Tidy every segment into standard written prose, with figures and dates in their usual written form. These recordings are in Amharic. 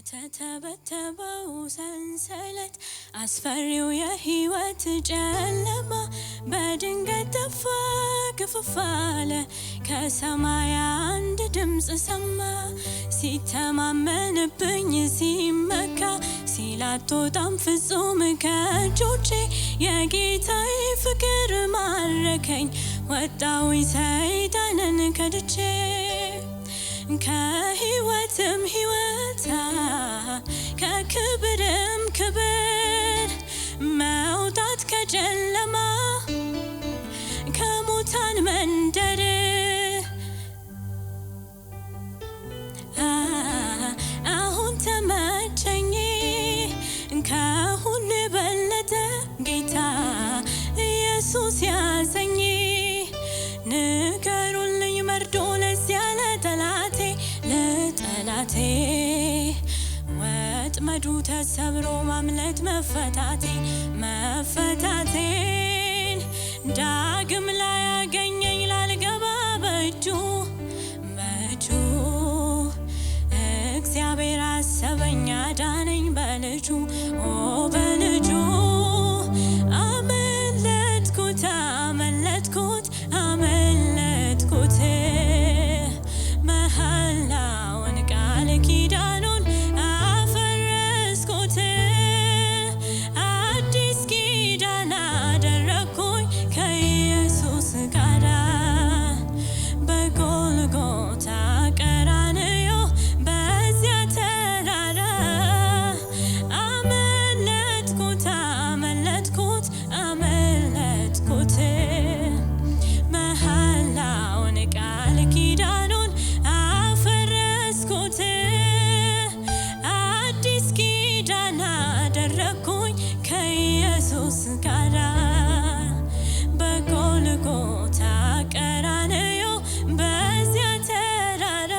የተተበተበው ሰንሰለት አስፈሪው የህይወት ጨለማ በድንገት ጠፋ ግፍፍ አለ። ከሰማይ አንድ ድምጽ ሰማ ሲተማመንብኝ ሲመካ ሲላቶጣም ፍጹም ከእጆቼ የጌታዬ ፍቅር ማረከኝ። ወጣሁኝ ሰይጣንን ከድቼ ከህይወትም ህይወት ከክብርም ክብር መውጣት ከጨለማ ከሙታን መንደር አሁን ተመቸኝ። ከሁሉ የበለጠ ጌታ ኢየሱስ ያዘኝ። ንገሩልኝ መርዶ ለዚያ ለጠላቴ ወጥመዱ ተሰብሮ ማምለጥ መፈታቴን ዳግም ላያገኘኝ ላልገባ በእጁ እግዚአብሔር አሰበኝ አዳነኝ በልጁ በልጁ አመለጥኩት መሐላውን ቃል ኪዳኑን አፈረስኩት። አዲስ ኪዳን አደረግኩኝ ከኢየሱስ ጋር በጎልጎታ ቀራንዮ በዚያ ተራራ አመለጥኩት መሐላውን ቃል ኪዳኑን አፈረስኩት። አዲስ ኪዳን አደረግኩኝ ከኢየሱስ ጋር በጎልጎታ ቀራንዮ በዚያ ተራራ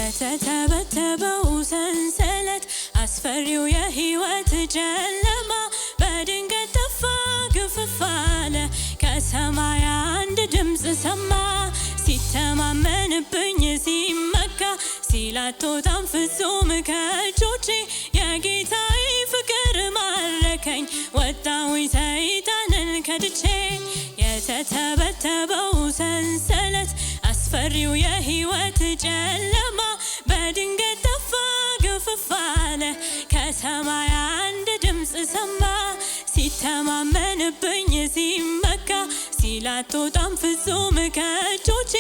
የተተበተበው ሰንሰለት አስፈሪው የህይወት ጨለማ በድንገት ጠፋ ግፍፍ አለ። ከሰማይ አንድ ድምጽ ሰማ ሲተማመንብኝ ሲመካ ሲላቶጣም ፍጹም ከእጆቼ የጌታዬ ፍቅር ማረከኝ። ወጣሁኝ ሰይጣንን ከድቼ የተተበተበው ሰንሰለት አስፈሪው የህይወት ጨለማ በድንገት ጠፋ ግፍፍ አለ። ከሰማይ አንድ ድምጽ ሰማ ሲተማመንብኝ ሲመካ ሲላቶጣም ፍጹም ከእጆቼ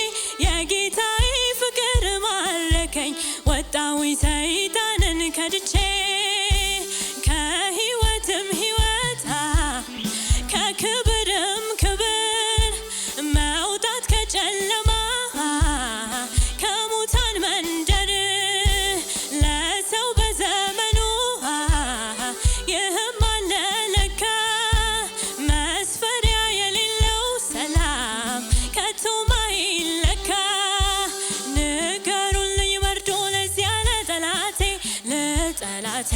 የጌታዬ ፍቅር ማረከኝ። ወጣሁኝ ሰይጣንን ከድቼ ከህይወትም ህይወት ከክብርም ክብር መውጣት ከጨለማ ከሙታን መንደር ለሰው በዘመኑ ይህም አለ ለካ መስፈሪያ የሌለው ሰላም ከቶ ማይለካ። ንገሩልኝ መርዶ ለዚያ ለጠላቴ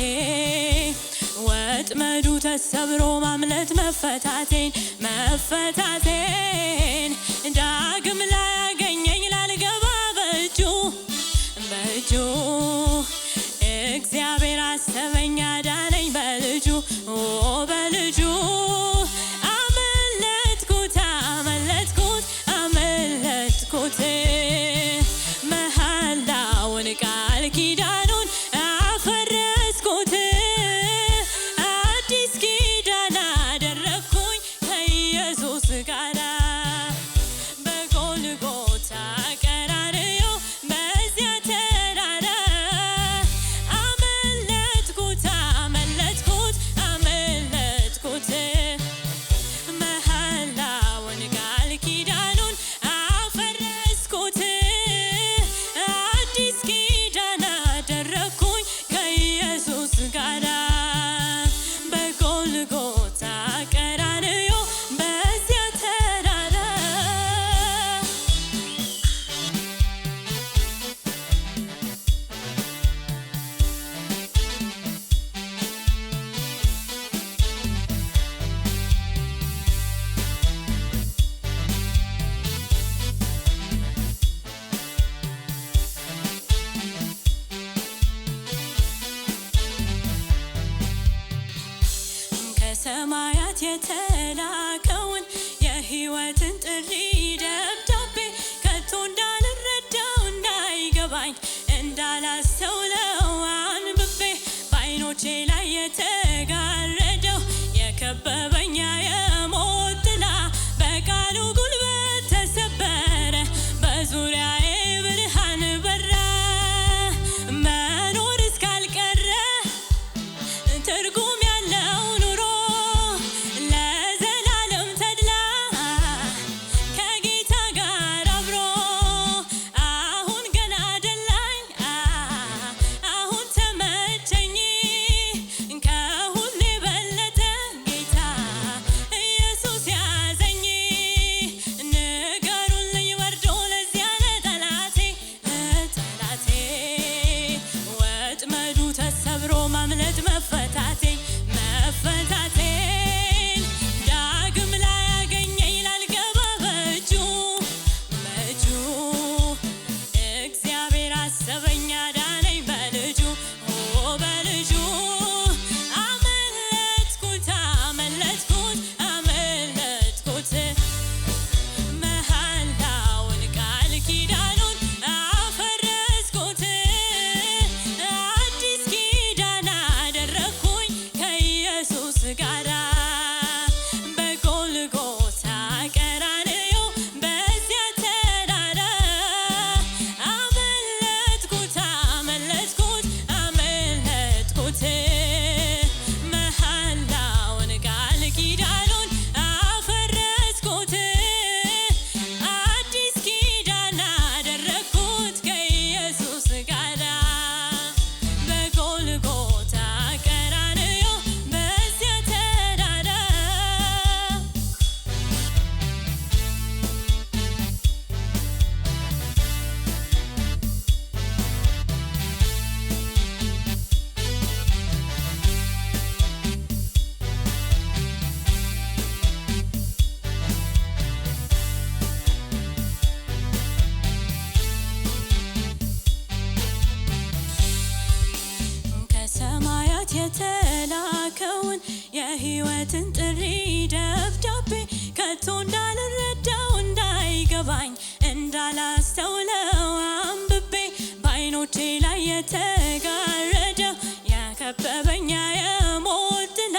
ወጥመዱ ተሰብሮ ማምለጥ መፈታቴን ዳግም ላያገኘኝ ላልገባ በእጁ እግዚአብሔር አሰበኝ አዳነኝ በልጁ አመለጥኩት መሐላውን ቃል ኪዳኑን አፈረስኩት። አዲስ ኪዳን አደረግኩኝ ከኢየሱስ ጋር ከሰማያት የተላከውን የሕይወትን ጥሪ ደብዳቤ ከቶ እንዳልረዳው እንዳይገባኝ እንዳላስተውለው አንብቤ በዓይኖቼ ላይ የተጋረደው የከበበኝ የሞት ጥላ በቃሉ ጉልበት ተሰበረ፣ በዙሪያዬ ብርሃን በራ። መኖር እስካልቀረ ትርጉም ያለው ኑሮ ለዘላለም ተድላ ከጌታ ጋር አብሮ አሁን ገና ደላኝ አሁን ተመቸኝ ከሁሉ የበለጠ ጌታ ኢየሱስ ያዘኝ። ንገሩልኝ ወርዶ ለዚያ ለጠላቴ ወጥመዱ ተሰብሮ ማምለጥ መፈታቴን ዳግም ላይ ያገኘኝ ላልገባ በእጁ እግዚአብሔር አሰበኝ አዳነኝ በልጁ በልጁ አመለጥኩት መሐላውን ቃል ኪዳኑን አፈረስኩት አዲስ ኪዳን አደረግኩኝ ከኢየሱስ ጋራ በጎልጎታ ቀራንዮ በዚያ ተራራ አመለጥኩት መሐላውን ቃል ኪዳኑን አፈረስኩት አዲስ ኪዳን አደረግኩት ከኢየሱስ ጋራ በጎልጎታ ቀራንዮ በዚያ ተራራ ከሰማያት የተላከውን የሕይወትን ጥሪ ደብዳቤ ከቶ እንዳልረዳው እንዳይገባኝ እንዳላስተውለው አንብቤ በዓይኖቼ ላይ የተጋረደው የከበበኝ የሞት ጥላ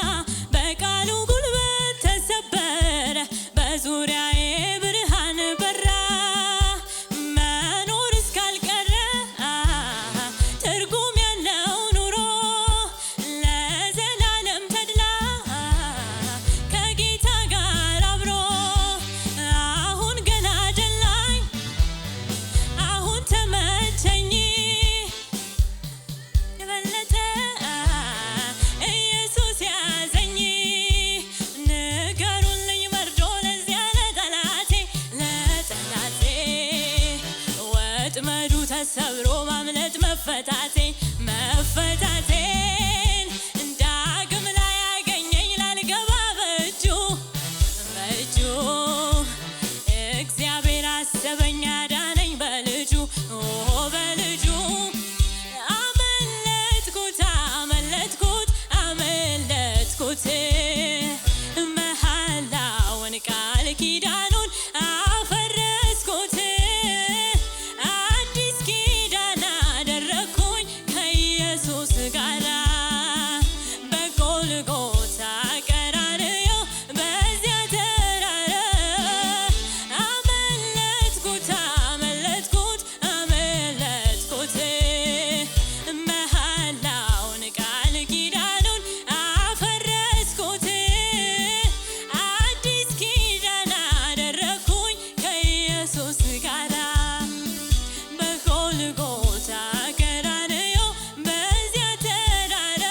በቃሉ ጉልበት ተሰበረ፣ በዙሪያዬ ብርሃን በራ። መኖር እስካልቀረ ትርጉም ያለው ኑሮ ለዘላለም ተድላ ከጌታ ጋር አብሮ አሁን ገና ደላኝ አሁን ተመቸኝ የበለጠ ኢየሱስ ያዘኝ። ንገሩልኝ ወርዶ ለዚያ ለጠላቴ ወጥመዱ ተሰብሮ ማምለጥ መፈታቴን ዳግም ላይ ያገኘኝ ላልገባ በእጁ እግዚአብሔር አሰበኝ አዳነኝ በልጁ አመለጥኩት መሐላውን ቃል ኪዳኑን አፈረስኩት አዲስ ኪዳን አደረግኩኝ ከኢየሱስ ጋራ በጎልጎታ ቀራንዮ በዚያ ተራራ አመለጥኩት መሐላውን ቃል ኪዳኑን አፈረስኩት አዲስ ኪዳን አደረግኩኝ ከኢየሱስ ጋራ በጎልጎታ ቀራንዮ በዚያ ተራራ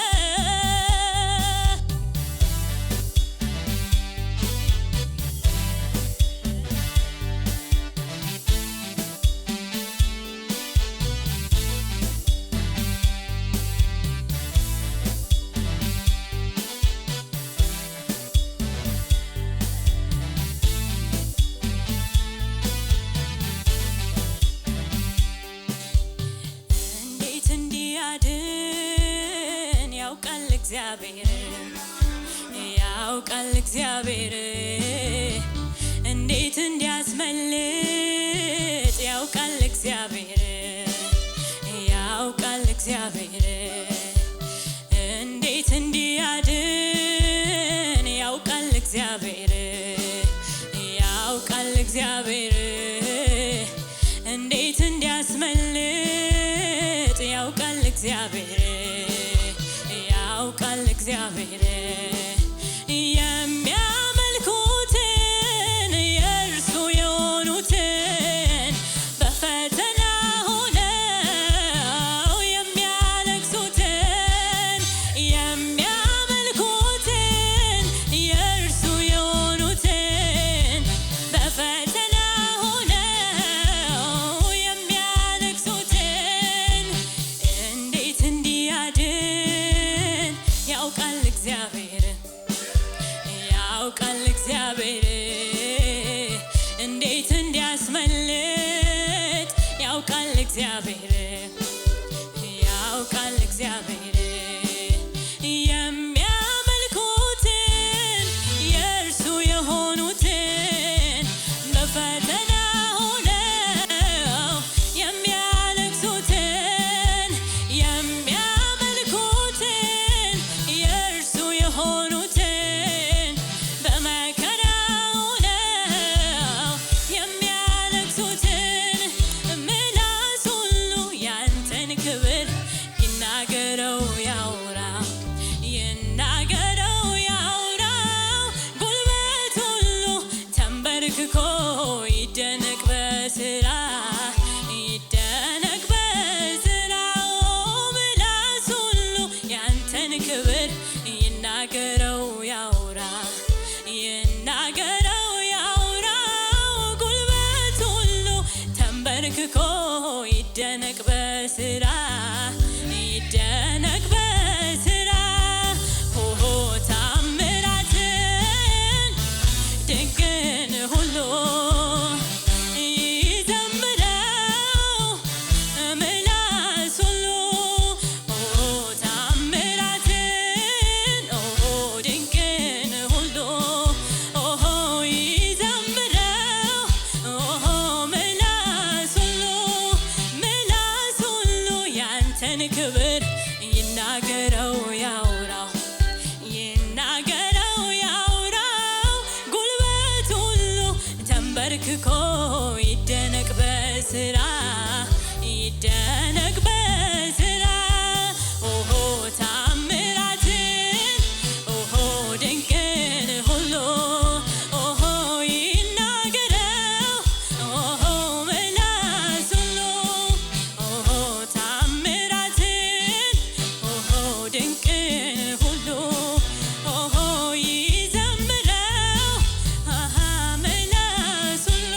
እግዚአብሔር ያውቃል እግዚአብሔር እንዴት እንዲያስመልጥ ያውቃል እግዚአብሔር ያውቃል እግዚአብሔር እንዴት እንዲያድን ያውቃል እግዚአብሔር ያውቃል እግዚአብሔር እንዴት እንዲያስመልጥ ያውቃል እግዚአብሔር ያውቃል እግዚአብሔር የሚያመልኩትን የእርሱ የሆኑትን በፈተና ሆነው የሚያለቅሱትን የሚያመልኩትን የእርሱ የሆኑትን በፈተና ሆነው የሚያለቅሱትን እንዴት እንዲያድን ያውቃል እግዚአብሔር ያውቃል እግዚአብሔር እንዴት እንዲያስመልጥ ያውቃል እግዚአብሔር ያውቃል እግዚአብሔር የሚያመልኩትን የእርሱ የሆኑትን በፈተና ሆነው የሚያለቅሱትን የሚያመልኩትን የእርሱ የሆኑትን በመከራ ሆነው የሚያለቅሱትን ምላስ ሁሉ ያንተን ክብር ይናገረው ያውራ ይናገረው ያውራ ጉልበት ሁሉ ተንበርክኮ ይደነቅ በስራ ይደነቅ በስራው ምላስ ሁሉ ያንተን ክብር ይናገረው ያውራ ይናገረው ያውራ ጉልበት ሁሉ ተንበርክኮ ይደነቅ በስራ ይደነቅ በስራ ሆሆ ታምራትን ድንቅን ሁሉ ይዘምረው ምላስ ሁሉ ሆሆ ታምራትን ሆሆ ድንቅን ሁሉ ሆሆ ይዘምረው ሆሆ ምላስ ሁሉ ያንተን ክብር ይናገረው ያውራው ይናገረው ያውራው ጉልበት ሁሉ ተንበርክኮ ይደነቅ በስራ ይደነቅ በስራ ኦሆ ታምራትን ኦሆ ድንቅን ሁሉ ኦሆ ይናገረው ኦሆ ምላስ ሁሉ ኦሆ ታምራትን ኦሆ ድንቅን ሁሉ ኦሆ ይዘምረው ምላስ ሁሉ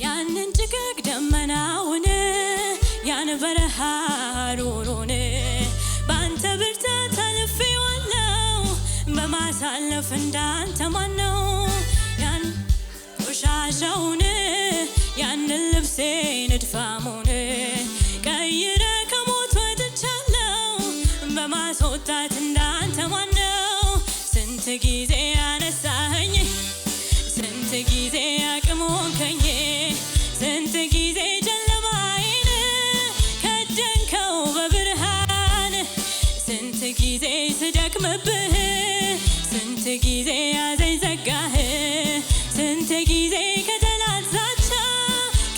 ያንን ጭጋግ ደመናውን ያን በረሃ ሩሩን በአንተ ብርታት አልፌዋለሁ በማሳለፍ እንዳንተ ማነው ያን ቆሻሻውን ያንን ልብሴን እድፋሙን ቀይረ ከሞት ወጥቻለሁ በማስወጣት እንዳንተ ማነው ስንት ጊዜ ያነሳኸኝ ስንት ጊዜ አቅም ሆንከኝ ስንት ጊዜ ጨለማዬን ከደንከው በብርሃን ስንት ጊዜ ስደክምብህ ስንት ጊዜ ያዘኝ ዘጋህ ስንት ጊዜ ከጠላት ዛቻ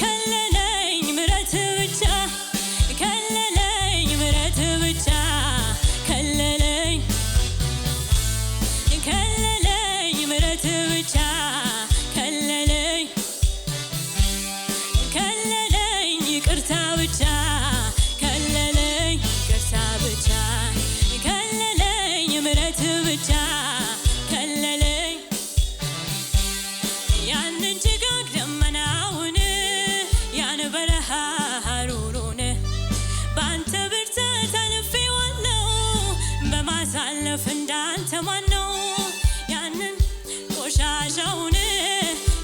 ከለለኝ ምሕረት ብቻ ከለለኝ ምሕረት ብቻ ከለለኝ ከለለኝ የሚገፍ እንዳንተ ማን ነው? ያንን ቆሻሻውን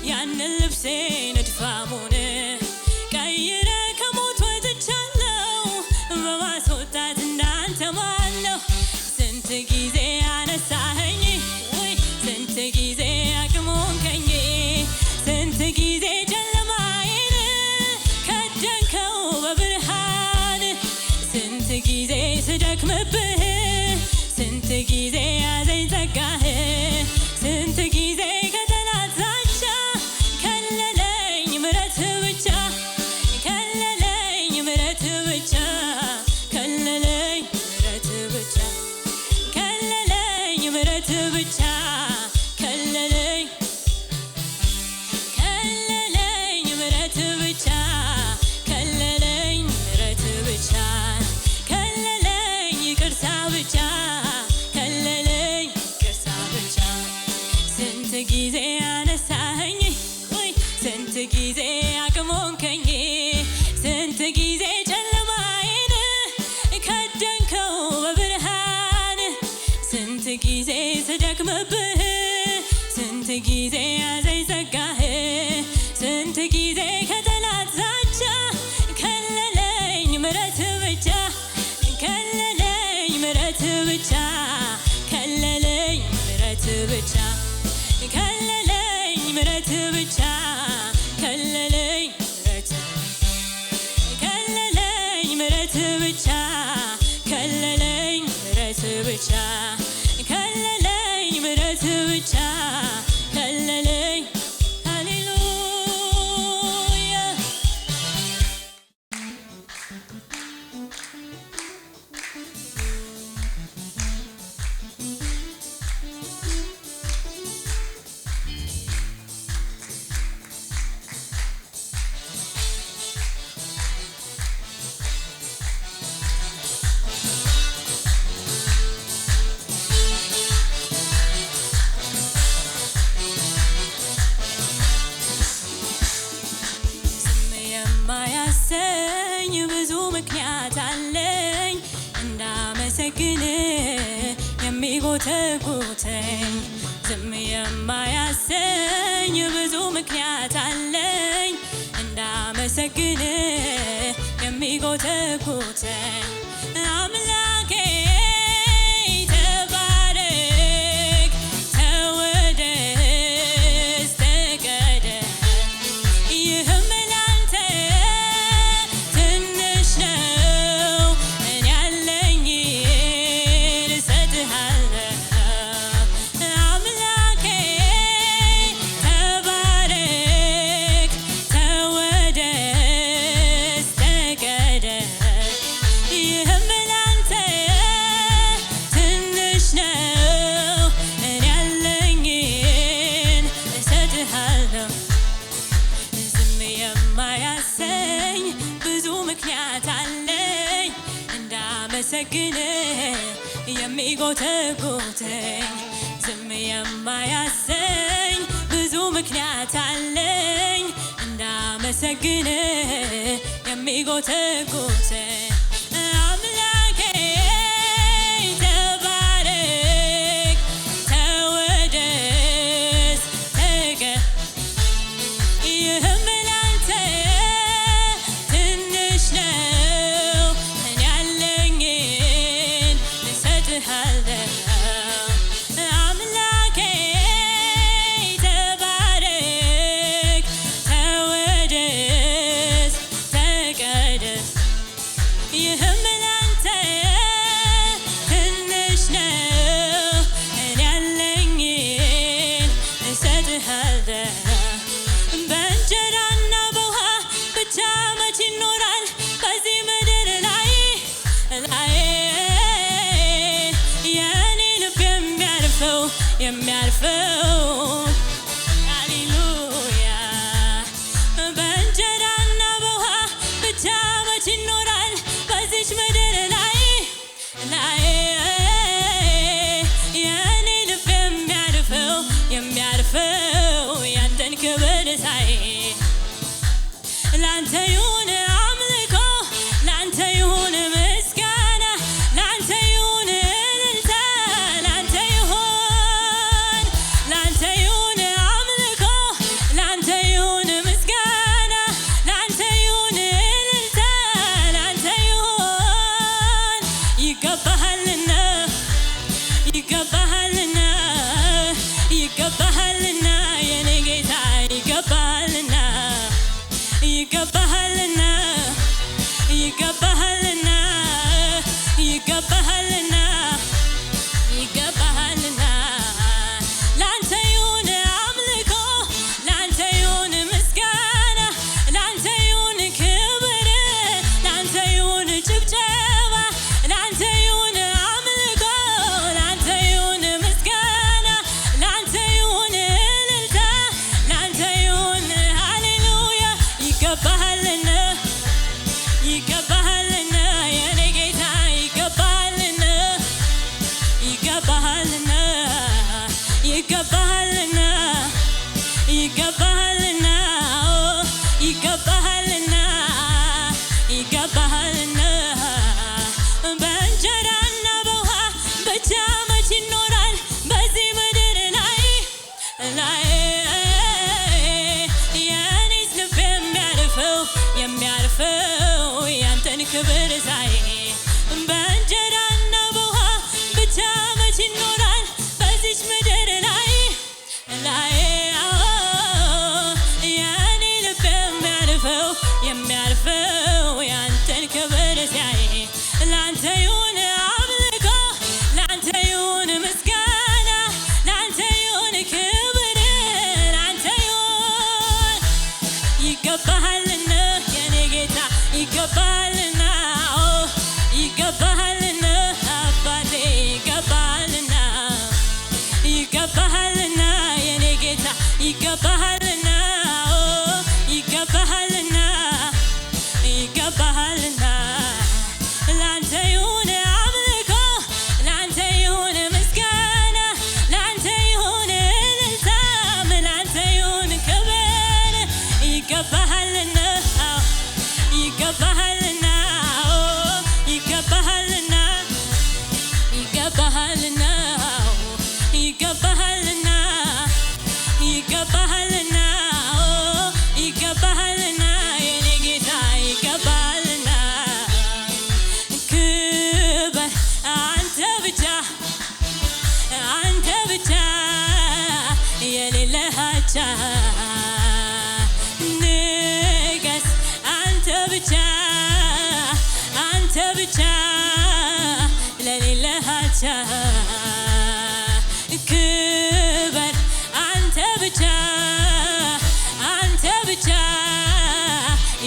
ያንን ልብሴን እድፋሙን ቀይረ ከሞት ወጥቻለሁ በማስወጣት እንዳንተ ማን ነው? ስንት ጊዜ አነሳኸኝ ወይ ስንት ጊዜ አቅሞንከኝ ስንት ጊዜ ጨለማዬን ከደንከው በብርሃን ስንት ጊዜ ስደክምብህ ስንት ጊዜ ያዘኝ ጸጋህ ስንት ጊዜ ከጠላት ዛቻ ከለለኝ ምሕረት ብቻ ከለለኝ ምሕረት ብቻ ከለለኝ ምሕረት ብቻ ከለለኝ ምሕረት ብቻ ከለለኝ ከለለኝ ምሕረት ብቻ ከለለኝ ምሕረት ብቻ ከለለኝ ይቅርታ ብቻ ከለለኝ ይቅርታ ብቻ ስንት ጊዜ አነሳኸኝ ወይ ስንት ጊዜ አቅሞንከኝ ስንት ጊዜ ጨለማዬን ከደንከው በብርሃን ስንት ጊዜ ስደክምብህ ስንት ጊዜ ያዘኝ ጸጋህ ስንት ጊዜ ከጠላት ዛቻ ከለለኝ ምሕረት ብቻ ከለለኝ ምሕረት ብቻ ከለለኝ ምሕረት ብቻ ከለለኝ ምሕረት ብቻ ከለለኝ ምሕረት ከለለኝ ምሕረት ብቻ ከለለኝ ምሕረት ብቻ ከለለኝ ምሕረት ብቻ ከለለኝ ሃሌሉያ ዝም የማያሰኝ ብዙ ምክንያት አለኝ እንዳመሰግን የሚጎተጉተኝ ዝም የማያሰኝ ብዙ ምክንያት አለኝ እንዳመሰግን የሚጎተጉተኝ አምላኬ ተባረክ ተወደስ ተቀደስ ይህም ላንተ ትንሽ ነው እኔ ያለኝን እሰጥሃለሁ አምላኬ ተባረክ ተወደስ ተቀደስ ይህም ላንተ ትንሽ ነው እኔ ያለኝን እሰጥሃለሁ ዝም የማያሰኝ ብዙ ምክንያት አለኝ እንዳመሰግን የሚጎተጉተኝ ዝም የማያሰኝ ብዙ ምክንያት አለኝ እንዳመሰግን የሚጎተጉተኝ አምላኬ ተባረክ ተወደስ ተቀደስ ይህም ላንተ ትንሽ ነው እኔ ያለኝን እሰጥሃለሁ አምላኬ ተባረክ ተወደስ ተቀደስ ይህም ላንተ ትንሽ ነው እኔ ያለኝን እሰጥሃለሁ በእንጀራና በውሃ ብቻ መች ይኖራል በዚህ ምድር ላይ የኔ ልብ የሚያርፈው ሃሌሉያ በእንጀራና በውሃ ብቻ መች ይኖራል በዚች ምድር ላይ የኔ ልብ የሚያርፈው ያንተን ክብር ሳይ ላንተ ይሁን አምልኮ ላንተ ይሁን ምስጋና ላንተ ይሁን እልልታ ይገባሃልና ይገባሃልና ይገባሃልና በእንጀራና በውሃ ብቻ መች ይኖራል በዚህ ምድር ላይ የኔስ ልብ የሚያርፈው ያንተን ክብር ሳይ በእንጀራና በውሃ ብቻ መች ይኖራል በዚች ምድር ላይ የኔ ልብ የሚያርፈው ያንተን ክብር ሳይ ላንተ ይሁን አምልኮ ላንተ ይሁን ምስጋና ላንተ ይሁን ክብር ላንተ ይሁን ይገባሃልና የኔ ጌታ ይገባሃልና ይገባሃልና አባቴ ይገባሃልና ይገባሃልና የኔ ጌታ ይገባሃልና ይገባሃልና ይገባሃልና ላንተ ይሁን አምልኮ ላንተ ይሁን ምስጋና ላንተ ይሁን እልልታም ላንተ ይሁን ክብር ይገባሃልና ይገባሃልና ይገባሃልና ይገባሃልና ይገባሃልና ይገባሃልና ይገባሃልና የኔ ጌታ ይገባሃልና ክብር አንተ ብቻ የሌለህ አቻ ንገስ አንተ ብቻ ለሌለህ አቻ ክብር አንተ ብቻ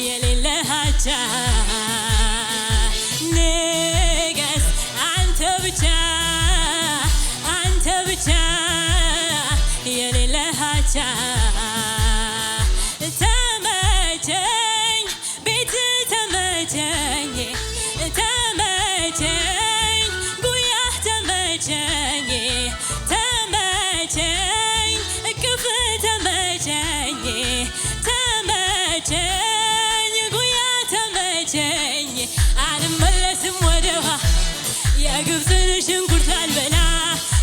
የሌለህ አቻ ንገስ አንተ ብቻ የሌለህ አቻ ተመቸኝ ቤት ተመቸኝ ጉያህ ተመቸኝ እቅፍ ተመቸኝ ጉያ ተመቸኝ አልመለስም ወደኋ የግብፅን ሽንኩርት አልበላ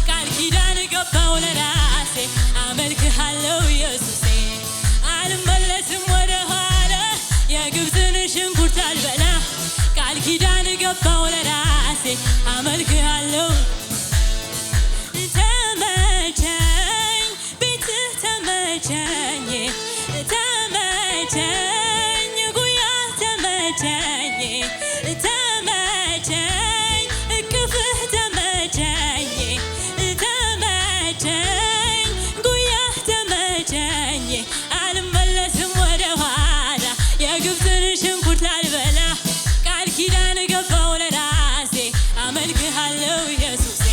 ቃል ኪዳን ገባው ለራሴ አመልክሃለሁ ኢየሱሴ አልመለስም ወደኋላ የግብፅን ሽንኩርት አልበላ ቃል ኪዳን ገባው ለራሴ አመልክሃለሁ ተመቸኝ ቤትህ ተመቸኝ ጉያ ተመቸኝ እቅፍህ ተመቸኝ ጉያ ተመቸኝ አልመለስም ወደኋላ የግብፅን ሽንኩርት ላልበላ ቃል ኪዳን ገባው ለራሴ አመልክሃለሁ ኢየሱሴ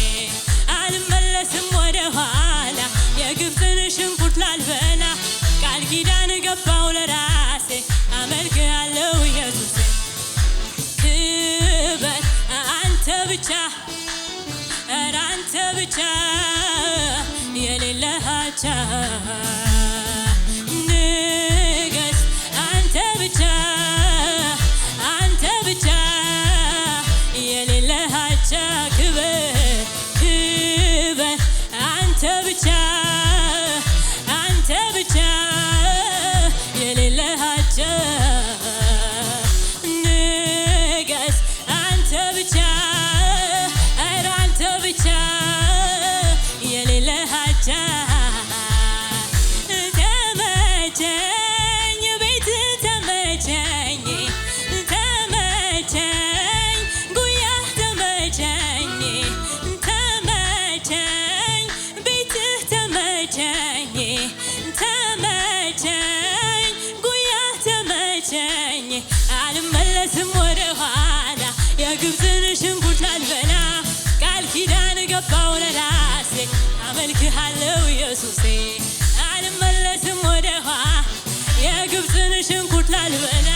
አልመለስም ወደኋላ የግብፅን ሽንኩርት ላልበላ ቃል ኪዳን ገባው ለራሴ አመልክሃለሁ ኢየሱሴ ክብር አንተ ብቻ አንተ ብቻ የሌለህ አቻ ንገስ አንተ ብቻ የሌለህ አቻ ክብር አንተ ብቻ የሌለህ አቻ ንገስ አንተ ብቻ የሌለህ አቻ ተመቸኝ ቤት ተመቸኝ ጉያ ተመቸኝ ቤት ተመቸኝ ጉያ ተመቸኝ አልመለስም ወደኋላ የግብፅን ሽንኩርት ላልበላ ቃል ኪዳን ገባው ለራሴ አመልክሃለሁ ኢየሱሴ አልመለስም ወደኋላ የግብፅን ሽንኩርት ላልበላ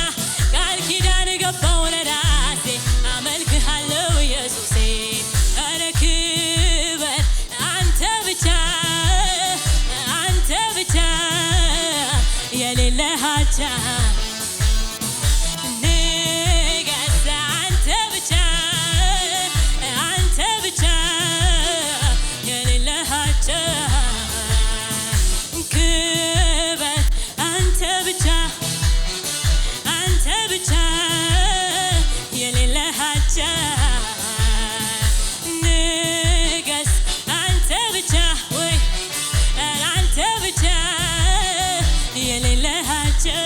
ቃል ኪዳን ገባው ለራሴ አመልክሃለሁ ኢየሱሴ ኧረ ክብር አንተ ብቻ ብቻ የሌለሃቸው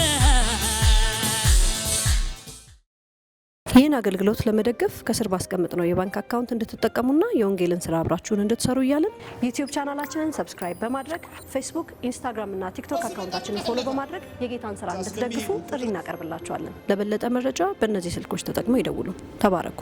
ይህን አገልግሎት ለመደገፍ ከስር ባስቀምጥነው የባንክ አካውንት እንድትጠቀሙና የወንጌልን ስራ አብራችሁን እንድትሰሩ እያልን ዩቲዩብ ቻናላችንን ሰብስክራይብ በማድረግ ፌስቡክ፣ ኢንስታግራም እና ቲክቶክ አካውንታችንን ፎሎ በማድረግ የጌታን ስራ እንድትደግፉ ጥሪ እናቀርብላችኋለን። ለበለጠ መረጃ በእነዚህ ስልኮች ተጠቅመው ይደውሉ። ተባረኩ።